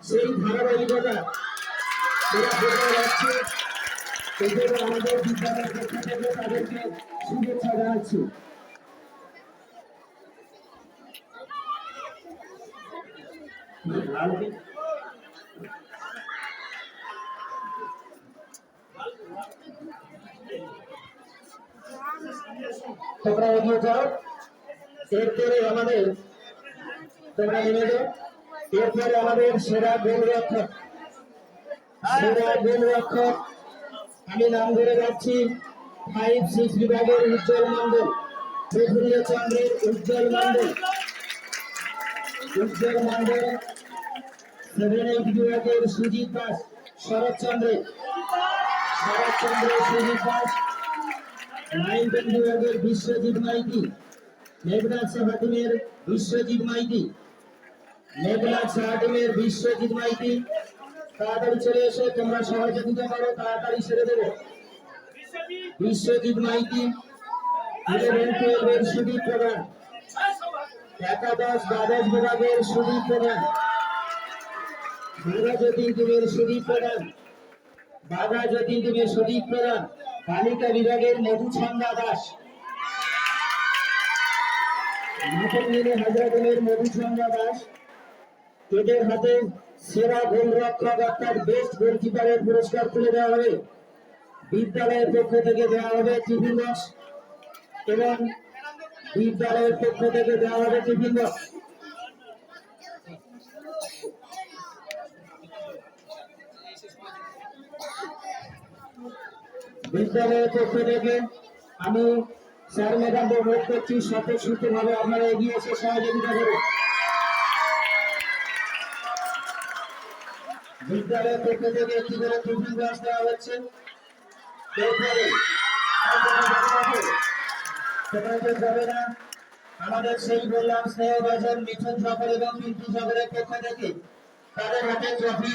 সেই ধারাবাহিকতা আমাদের বিদ্যালয়ের পক্ষ থেকে তাদেরকে শুভেচ্ছা জানাচ্ছি। তোমরা এগিয়ে যাও, এরপরে আমাদের তোমরা নেমে যাও। এরপরে আমাদের সেরা গোলরক্ষক আমি নাম ধরে যাচ্ছি 5-6 বিভাগের উজ্জ্বল মন্ডল, প্রফুল্ল চন্দ্রের উজ্জ্বল মন্ডল 7-8 বিভাগের সুজিত দাস, শরৎচন্দ্রের সুজিত দাস, 9-10 বিভাগের বিশ্বজিৎ মাইতি, মেঘনাথ সাহাটিমের বিশ্বজিৎ মাইতি, তাড়াতাড়ি চলে এসে তোমরা সহযোগিতা করো, তাড়াতাড়ি ছেড়ে দেবো। বিশ্বজিৎ মাইতি 11-12 এর সুদীপ প্রধান, একাদশ-দ্বাদশ বিভাগের সুদীপ প্রধান, বাঘা যতীন টিমের সুদীপ প্রধান, বালিকা বিভাগের মধুছন্দা দাস, হাজরাগঞ্জের মধুছন্দা দাস। এদের হাতে সেরা গোলরক্ষক অর্থাৎ বেস্ট গোলকিপারের পুরস্কার তুলে দেওয়া হবে। বিদ্যালয়ের পক্ষ থেকে দেওয়া হবে টিফিন বক্স এবং বিদ্যালয়ের পক্ষ থেকে দেওয়া হবে টিফিন বক্স। বিদ্যালয়ের পক্ষ থেকে আমি স্যার ম্যাডাম অনুরোধ করছি স্বতঃস্ফূর্তভাবে আপনারা এগিয়ে এসে সহযোগিতা করুন। বিদ্যালয়ের পক্ষ থেকে একটি করে টিফিন বক্স দেওয়া হচ্ছে। যাবে না, আমাদের সেই বললাম স্নেহভাজন মিঠুন সকল এবং পিন্টু সকলের পক্ষ থেকে তাদের হাতে ট্রফি